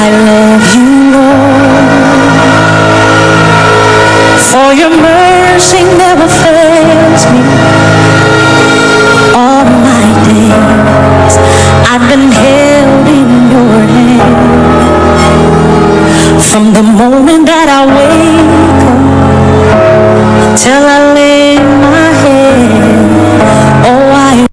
I love you, Lord, for your mercy never fails me. All my days I've been held in your hand, from the moment that I wake up till I lay my head. Oh, I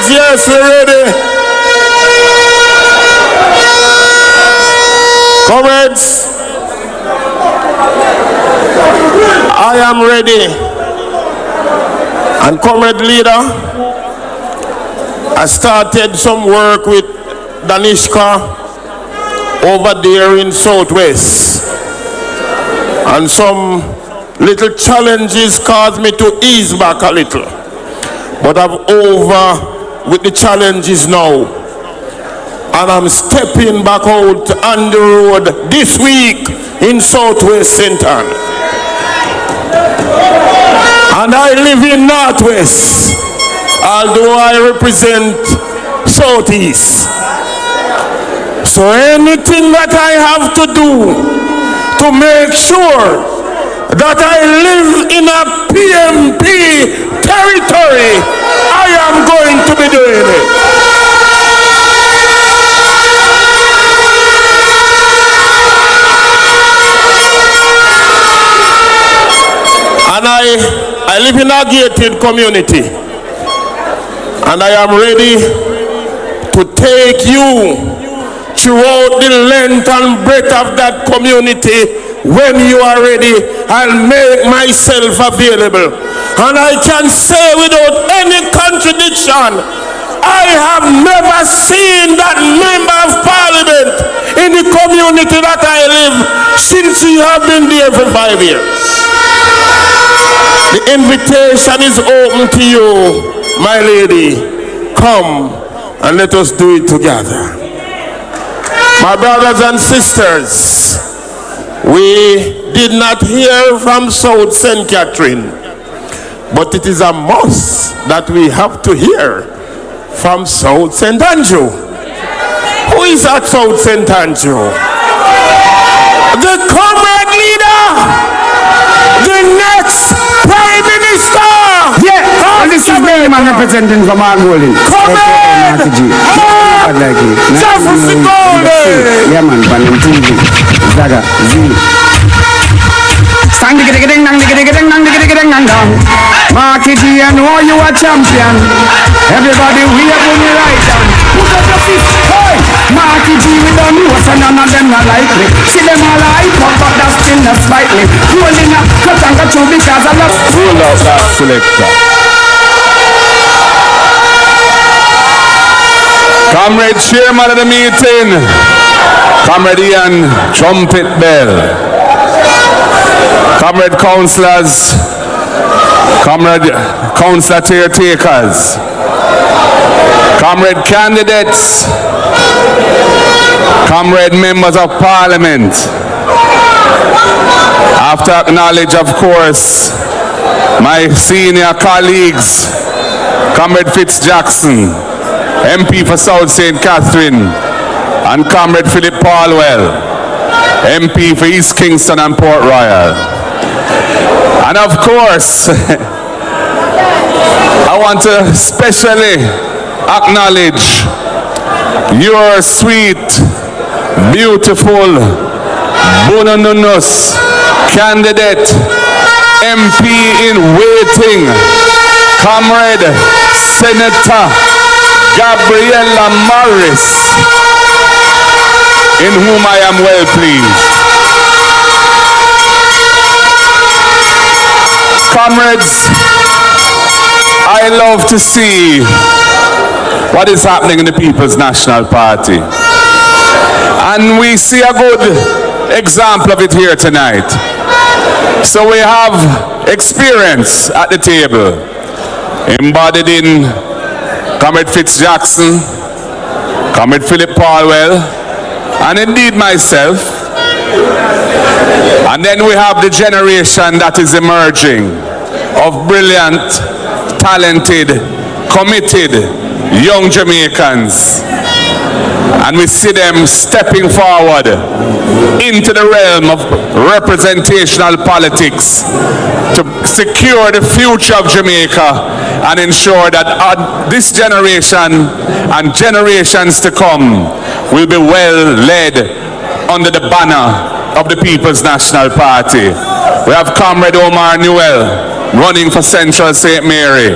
yes, we're ready. Comrades, I am ready. And comrade leader, I started some work with Danishka over there in Southwest. And some little challenges caused me to ease back a little. But I'm over with the challenges now, and I'm stepping back out on the road this week in Southwest St. Ann, and I live in Northwest, although I represent Southeast. So anything that I have to do to make sure that I live in a PMP territory, I am going to be doing it. And I live in a gated community, and I am ready to take you throughout the length and breadth of that community. When you are ready, I'll make myself available. And I can say without any contradiction, I have never seen that member of parliament in the community that I live since you have been there for 5 years. The invitation is open to you, my lady. Come and let us do it together. My brothers and sisters, we did not hear from South St. Catherine, but it is a must that we have to hear from South St. Andrew. Who is at South St. Andrew? The comrade leader, the next Prime Minister. Yeah, and this is very man representing from our golden. Comrade! Jefferson Golden! Yeah man, Panem TV, Zaga, Z. Sang the getting down. Marky G, I know you are champion. Everybody, we are going to right down. Put up your fist, hey! Marky G, we don't know what's none of them not like me. See them all like, but that's still not slightly. Rolling up, cut and cut you because I love. Roll out that selector. Comrade chairman of the meeting, Comrade Ian Trumpet Bell, Comrade councillors, Comrade councillor caretakers, Comrade candidates, Comrade members of parliament. After acknowledge, of course, my senior colleagues, Comrade Fitz Jackson, MP for South St. Catherine, and Comrade Philip Paulwell, MP for East Kingston and Port Royal. And of course, I want to especially acknowledge your sweet, beautiful, bononunus candidate, MP in waiting, Comrade Senator Gabriela Morris, in whom I am well pleased. Comrades, I love to see what is happening in the People's National Party. And we see a good example of it here tonight. So we have experience at the table, embodied in Comrade Fitz Jackson, Comrade Philip Palwell, and indeed myself. And then we have the generation that is emerging of brilliant, talented, committed young Jamaicans. And we see them stepping forward into the realm of representational politics to secure the future of Jamaica and ensure that this generation and generations to come will be well led under the banner of the People's National Party. We have Comrade Omar Newell running for Central St. Mary,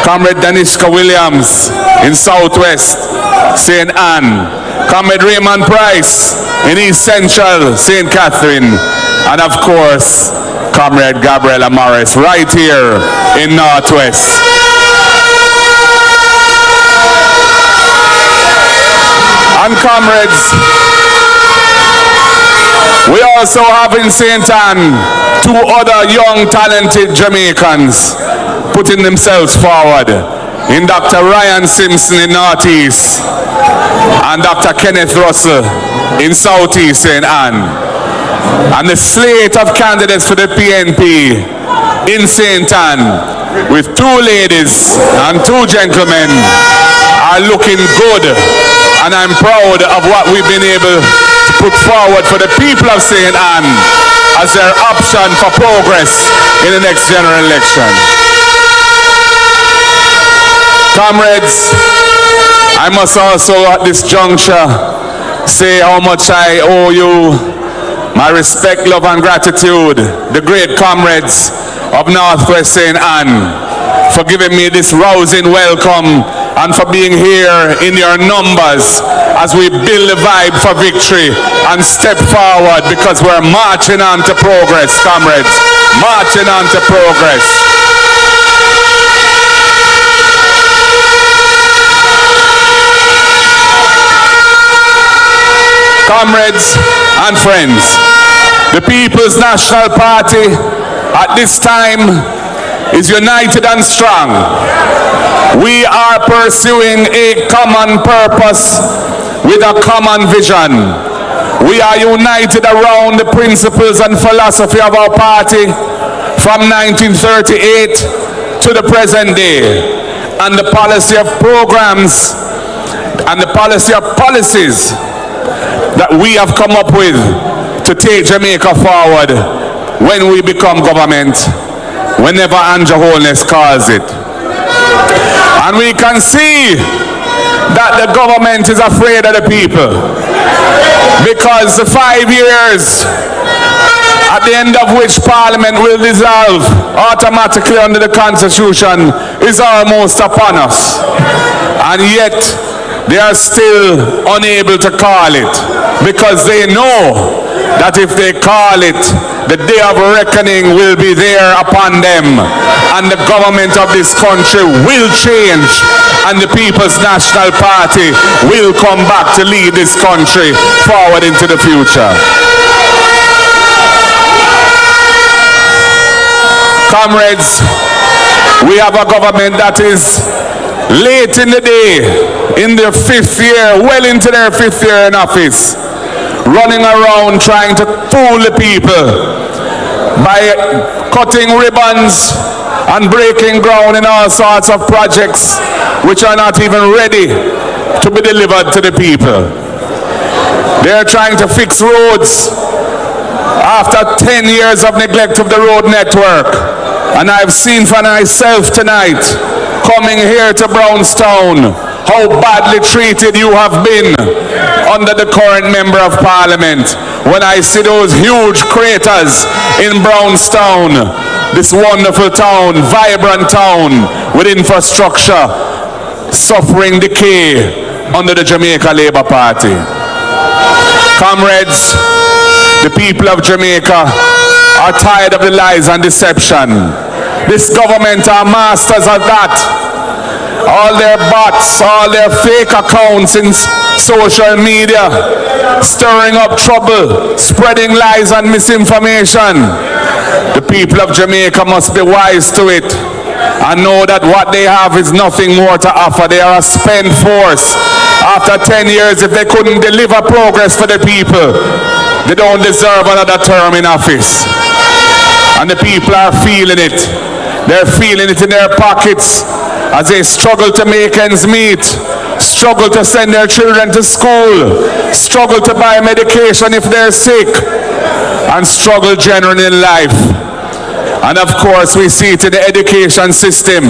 Comrade Danishka Williams in Southwest St. Anne, Comrade Raymond Price in East Central St. Catherine, and of course Comrade Gabriela Morris right here in Northwest. And comrades, we also have in St. Anne two other young talented Jamaicans putting themselves forward, in Dr. Ryan Simpson in Northeast and Dr. Kenneth Russell in Southeast St. Anne. And the slate of candidates for the PNP in St. Anne, with two ladies and two gentlemen, are looking good, and I'm proud of what we've been able to put forward for the people of St. Anne as their option for progress in the next general election. Comrades, I must also at this juncture say how much I owe you my respect, love and gratitude, the great comrades of Northwest St. Anne, for giving me this rousing welcome and for being here in your numbers as we build the vibe for victory and step forward, because we're marching on to progress, comrades, marching on to progress. Comrades and friends, the People's National Party at this time is united and strong. We are pursuing a common purpose with a common vision. We are united around the principles and philosophy of our party from 1938 to the present day, and the policy of programs and the policy of policies that we have come up with to take Jamaica forward when we become government, whenever Andrew Holness calls it. And we can see that the government is afraid of the people, because the 5 years at the end of which Parliament will dissolve automatically under the Constitution is almost upon us. And yet they are still unable to call it, because they know that if they call it, the day of reckoning will be there upon them, and the government of this country will change, and the People's National Party will come back to lead this country forward into the future. Comrades, we have a government that is late in the day, in their 5th year, well into their 5th year in office, running around trying to fool the people by cutting ribbons and breaking ground in all sorts of projects which are not even ready to be delivered to the people. They're trying to fix roads after 10 years of neglect of the road network. And I've seen for myself tonight, coming here to Brownstown, how badly treated you have been under the current Member of Parliament. When I see those huge craters in Brownstown, this wonderful town, vibrant town with infrastructure, suffering decay under the Jamaica Labour Party. Comrades, the people of Jamaica are tired of the lies and deception. This government are masters of that. All their bots, all their fake accounts in social media, stirring up trouble, spreading lies and misinformation. The people of Jamaica must be wise to it and know that what they have is nothing more to offer. They are a spent force. After 10 years, if they couldn't deliver progress for the people, they don't deserve another term in office. And the people are feeling it. They're feeling it in their pockets as they struggle to make ends meet, struggle to send their children to school, struggle to buy medication if they're sick, and struggle generally in life. And of course, we see it in the education system,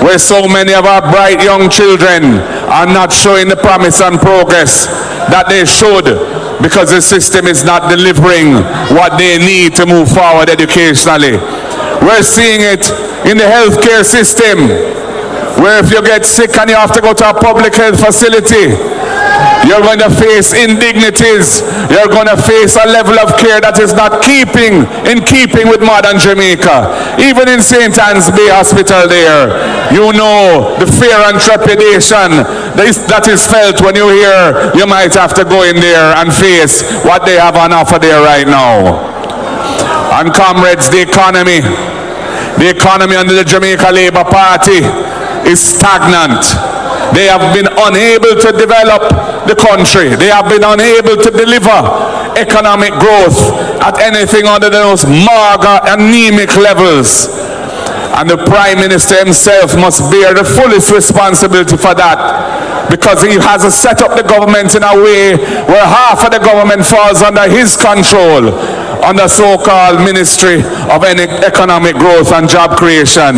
where so many of our bright young children are not showing the promise and progress that they should, because the system is not delivering what they need to move forward educationally. We're seeing it in the healthcare system, where if you get sick and you have to go to a public health facility, you're going to face indignities. You're going to face a level of care that is not in keeping with modern Jamaica. Even in St. Anne's Bay Hospital there, you know the fear and trepidation that is felt when you hear you might have to go in there and face what they have on offer there right now. And comrades, the economy under the Jamaica Labour Party is stagnant. They have been unable to develop the country. They have been unable to deliver economic growth at anything under those mager, anemic levels. And the Prime Minister himself must bear the fullest responsibility for that, because he has set up the government in a way where half of the government falls under his control, under so-called Ministry of Economic Growth and Job Creation.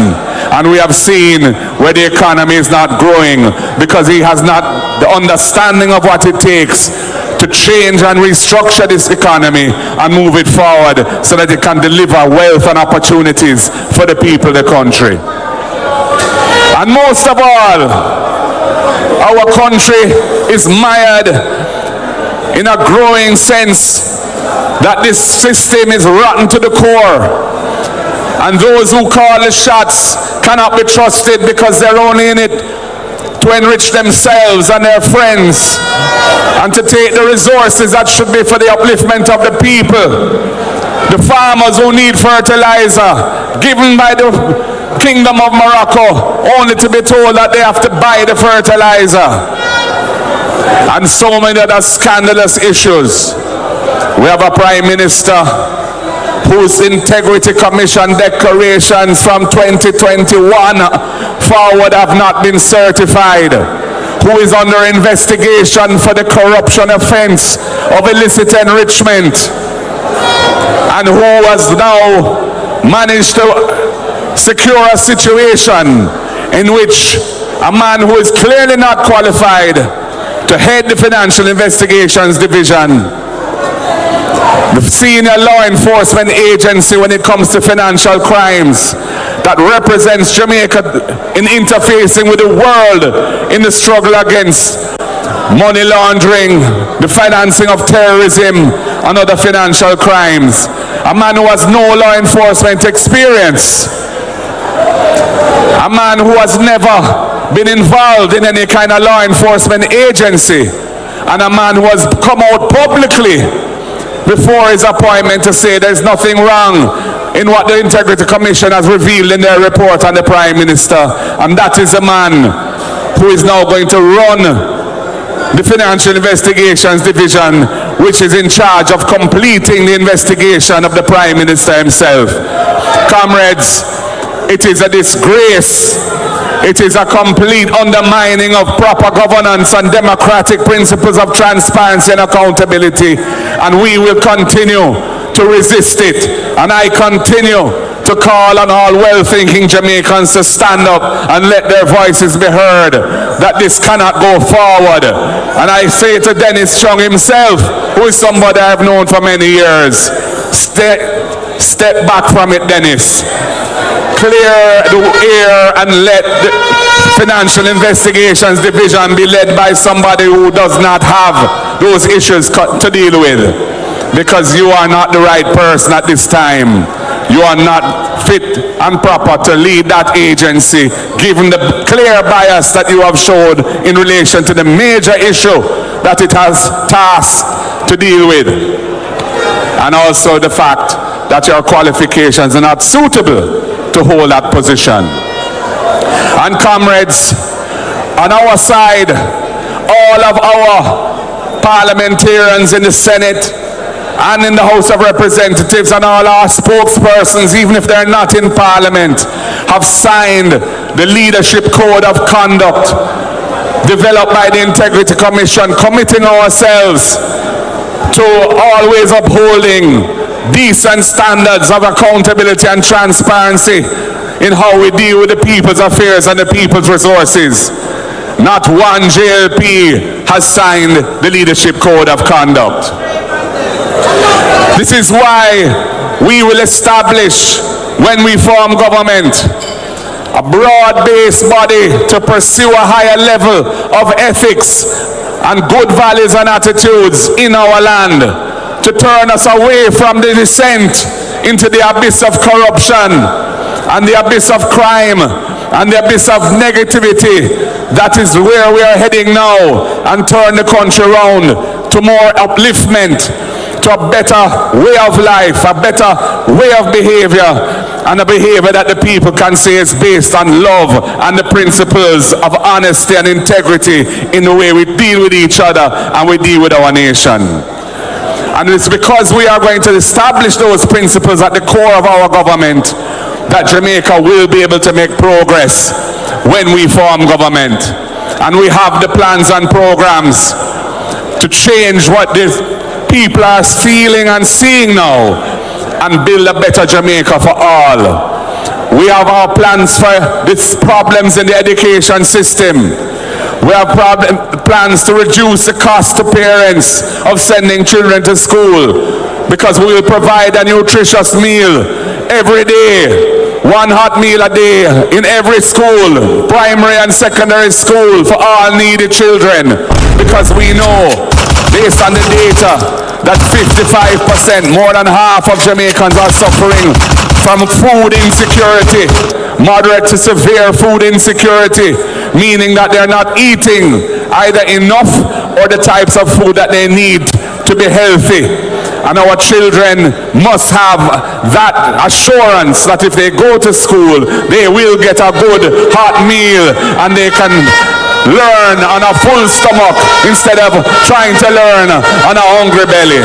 And we have seen where the economy is not growing because he has not the understanding of what it takes to change and restructure this economy and move it forward so that it can deliver wealth and opportunities for the people of the country. And most of all, our country is mired in a growing sense that this system is rotten to the core, and those who call the shots cannot be trusted because they're only in it to enrich themselves and their friends and to take the resources that should be for the upliftment of the people. The farmers who need fertilizer given by the Kingdom of Morocco, only to be told that they have to buy the fertilizer, and so many other scandalous issues. We have a Prime Minister whose Integrity Commission declarations from 2021 forward have not been certified, who is under investigation for the corruption offense of illicit enrichment, and who has now managed to secure a situation in which a man who is clearly not qualified to head the Financial Investigations Division, the senior law enforcement agency when it comes to financial crimes that represents Jamaica in interfacing with the world in the struggle against money laundering, the financing of terrorism and other financial crimes. A man who has no law enforcement experience. A man who has never been involved in any kind of law enforcement agency. And a man who has come out publicly before his appointment to say there's nothing wrong in what the Integrity Commission has revealed in their report on the Prime Minister. And that is a man who is now going to run the Financial Investigations Division, which is in charge of completing the investigation of the Prime Minister himself. Comrades, it is a disgrace. It is a complete undermining of proper governance and democratic principles of transparency and accountability. And we will continue to resist it. And I continue to call on all well-thinking Jamaicans to stand up and let their voices be heard, that this cannot go forward. And I say to Dennis Chung himself, who is somebody I've known for many years, Step back from it, Dennis. Clear the air and let the Financial Investigations Division be led by somebody who does not have those issues to deal with. Because you are not the right person at this time. You are not fit and proper to lead that agency, given the clear bias that you have showed in relation to the major issue that it has tasked to deal with. And also the fact that your qualifications are not suitable to hold that position. And comrades, on our side, all of our parliamentarians in the Senate and in the House of Representatives and all our spokespersons, even if they're not in Parliament, have signed the Leadership Code of Conduct developed by the Integrity Commission, committing ourselves to always upholding decent standards of accountability and transparency in how we deal with the people's affairs and the people's resources. Not one JLP has signed the Leadership Code of Conduct. This is why we will establish, when we form government, a broad-based body to pursue a higher level of ethics and good values and attitudes in our land, to turn us away from the descent into the abyss of corruption and the abyss of crime and the abyss of negativity. That is where we are heading now, and turn the country around to more upliftment, to a better way of life, a better way of behavior, and a behavior that the people can say is based on love and the principles of honesty and integrity in the way we deal with each other and we deal with our nation. And it's because we are going to establish those principles at the core of our government that Jamaica will be able to make progress when we form government. And we have the plans and programs to change what the people are feeling and seeing now and build a better Jamaica for all. We have our plans for these problems in the education system. We have plans to reduce the cost to parents of sending children to school, because we will provide a nutritious meal every day. One hot meal a day in every school, primary and secondary school, for all needy children. Because we know, based on the data, that 55%, more than half of Jamaicans are suffering from food insecurity, moderate to severe food insecurity, meaning that they're not eating either enough or the types of food that they need to be healthy. And our children must have that assurance that if they go to school, they will get a good hot meal and they can learn on a full stomach instead of trying to learn on a hungry belly.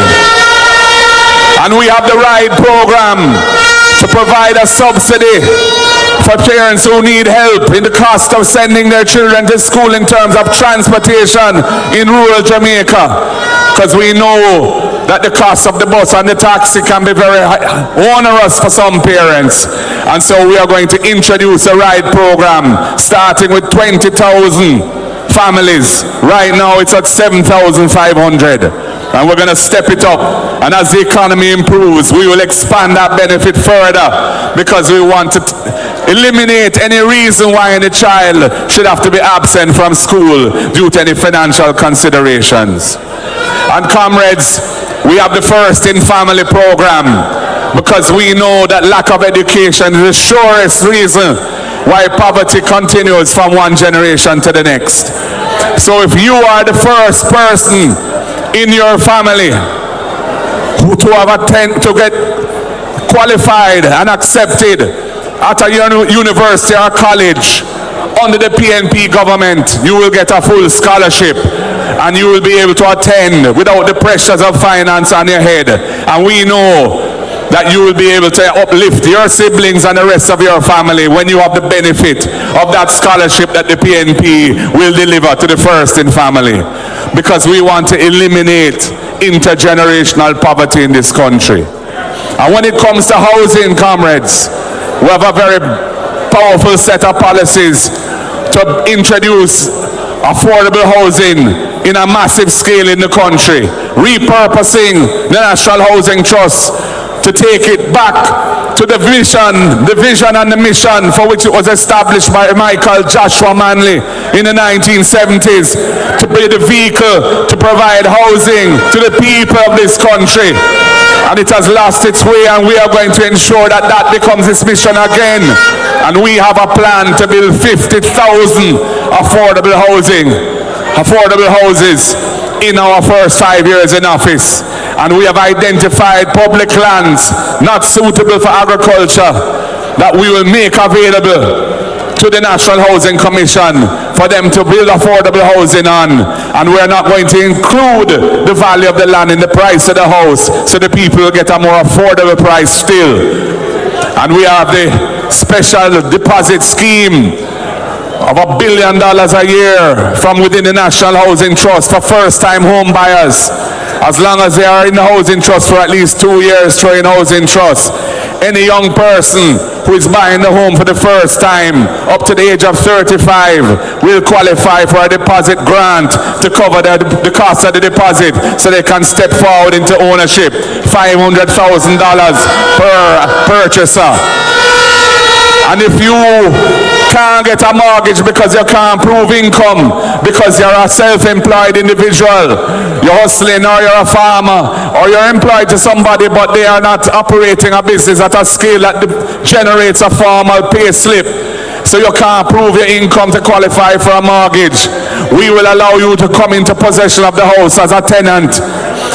And we have the right program to provide a subsidy for parents who need help in the cost of sending their children to school in terms of transportation in rural Jamaica. Because we know that the cost of the bus and the taxi can be very onerous for some parents. And so we are going to introduce a ride program starting with 20,000 families. Right now it's at 7,500. And we're going to step it up. And as the economy improves, we will expand that benefit further, because we want to eliminate any reason why any child should have to be absent from school due to any financial considerations. And comrades, we have the First in Family program, because we know that lack of education is the surest reason why poverty continues from one generation to the next. So if you are the first person in your family to get qualified and accepted at a university or college under the PNP government, you will get a full scholarship and you will be able to attend without the pressures of finance on your head. And we know that you will be able to uplift your siblings and the rest of your family when you have the benefit of that scholarship that the PNP will deliver to the First in Family. Because we want to eliminate intergenerational poverty in this country. And when it comes to housing, comrades, we have a very powerful set of policies to introduce affordable housing in a massive scale in the country, repurposing the National Housing Trust to take it back to the vision and the mission for which it was established by Michael Joshua Manley in the 1970s, to be the vehicle to provide housing to the people of this country. And it has lost its way, and we are going to ensure that that becomes its mission again. And we have a plan to build 50,000 affordable houses in our first 5 years in office. And we have identified public lands not suitable for agriculture that we will make available to the National Housing Commission for them to build affordable housing on. And we're not going to include the value of the land in the price of the house, so the people will get a more affordable price still. And we have the special deposit scheme of $1 billion a year from within the National Housing Trust for first-time home buyers, as long as they are in the Housing Trust for at least 2 years through in Housing Trust. Any young person who is buying the home for the first time up to the age of 35 will qualify for a deposit grant to cover the cost of the deposit, so they can step forward into ownership. $500,000 per purchaser. And if you can't get a mortgage because you can't prove income, because you're a self-employed individual, you're hustling, or you're a farmer, or you're employed to somebody but they are not operating a business at a scale that generates a formal pay slip, so you can't prove your income to qualify for a mortgage, we will allow you to come into possession of the house as a tenant.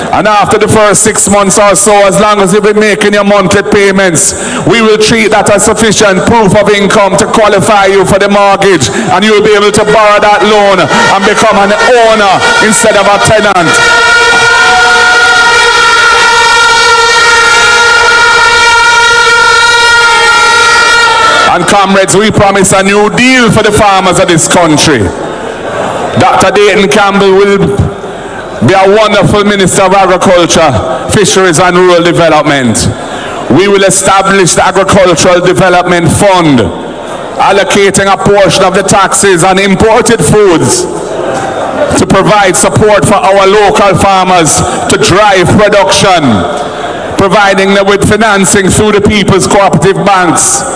And after the first 6 months or so, as long as you've been making your monthly payments, we will treat that as sufficient proof of income to qualify you for the mortgage, and you'll be able to borrow that loan and become an owner instead of a tenant. And comrades, we promise a new deal for the farmers of this country. Dr. Dayton Campbell will be a wonderful Minister of Agriculture, Fisheries and Rural Development. We will establish the Agricultural Development Fund, allocating a portion of the taxes on imported foods to provide support for our local farmers to drive production, providing them with financing through the People's Cooperative Banks,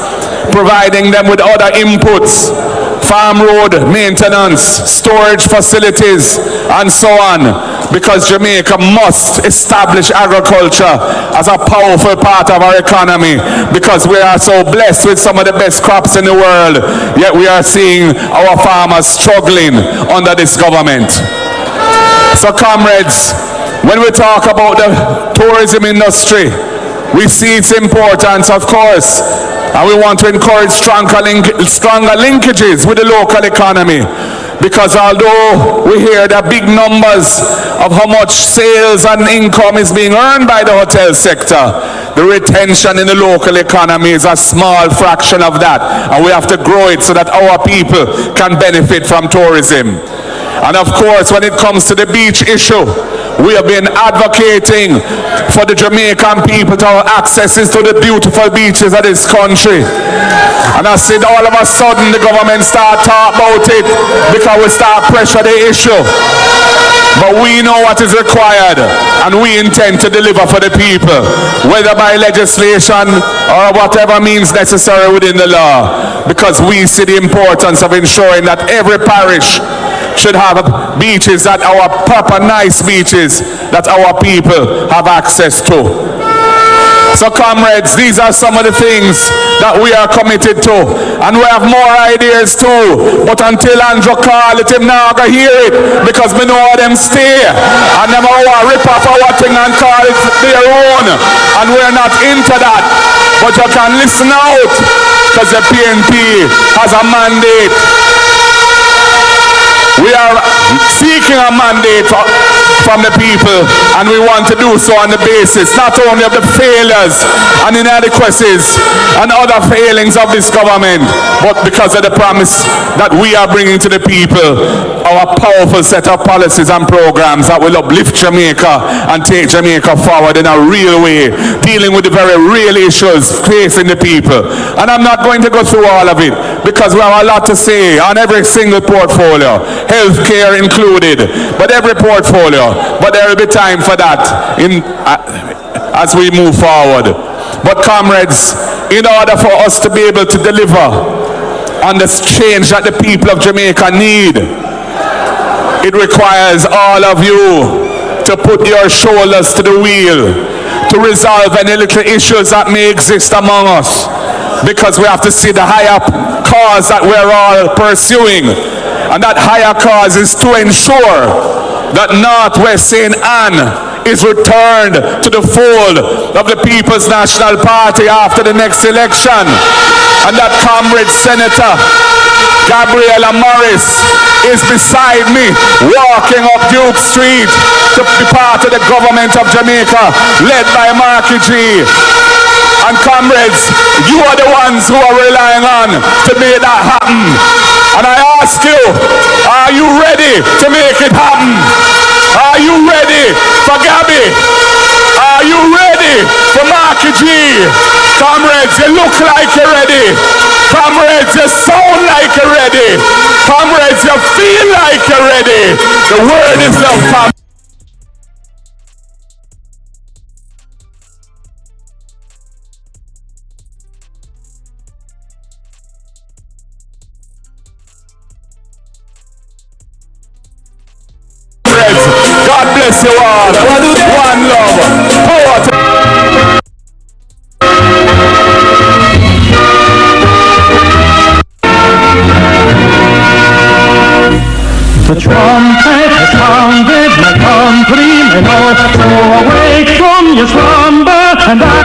providing them with other inputs, farm road maintenance, storage facilities, and so on, because Jamaica must establish agriculture as a powerful part of our economy, because we are so blessed with some of the best crops in the world, yet we are seeing our farmers struggling under this government. So comrades, when we talk about the tourism industry, we see its importance, of course, and we want to encourage stronger linkages with the local economy, because although we hear the big numbers of how much sales and income is being earned by the hotel sector, the retention in the local economy is a small fraction of that, and we have to grow it so that our people can benefit from tourism. And of course, when it comes to the beach issue, we have been advocating for the Jamaican people to have access to the beautiful beaches of this country. And I said all of a sudden the government start talking about it because we start pressure the issue. But we know what is required, and we intend to deliver for the people, whether by legislation or whatever means necessary within the law, because we see the importance of ensuring that every parish should have beaches, that our proper nice beaches that our people have access to. So comrades, these are some of the things that we are committed to, and we have more ideas too, but until Andrew call it, him now go hear it, because we know how them stay and them all rip off our thing and call it their own, and we're not into that. But you can listen out, because the PNP has a mandate. We are seeking a mandate from the people, and we want to do so on the basis not only of the failures and inadequacies and other failings of this government, but because of the promise that we are bringing to the people, our powerful set of policies and programs that will uplift Jamaica and take Jamaica forward in a real way, dealing with the very real issues facing the people. And I'm not going to go through all of it, because we have a lot to say on every single portfolio, healthcare included, but every portfolio. But there will be time for that as we move forward. But comrades, in order for us to be able to deliver on the change that the people of Jamaica need, it requires all of you to put your shoulders to the wheel, to resolve any little issues that may exist among us, because we have to see the higher cause that we're all pursuing, and that higher cause is to ensure that Northwest St. Anne is returned to the fold of the People's National Party after the next election, and that comrade Senator Gabriela Morris is beside me walking up Duke Street to be part of the government of Jamaica led by Marky G. And comrades, you are the ones who are relying on to make that happen. And I ask you, are you ready to make it happen? Are you ready for Gabby? Are you ready for Marky G? Comrades, you look like you're ready. Comrades, you sound like you're ready. Comrades, you feel like you're ready. The word is love. God bless you all. One love. Power to the trumpet has sounded, my countrymen all, so awake from your slumber, and I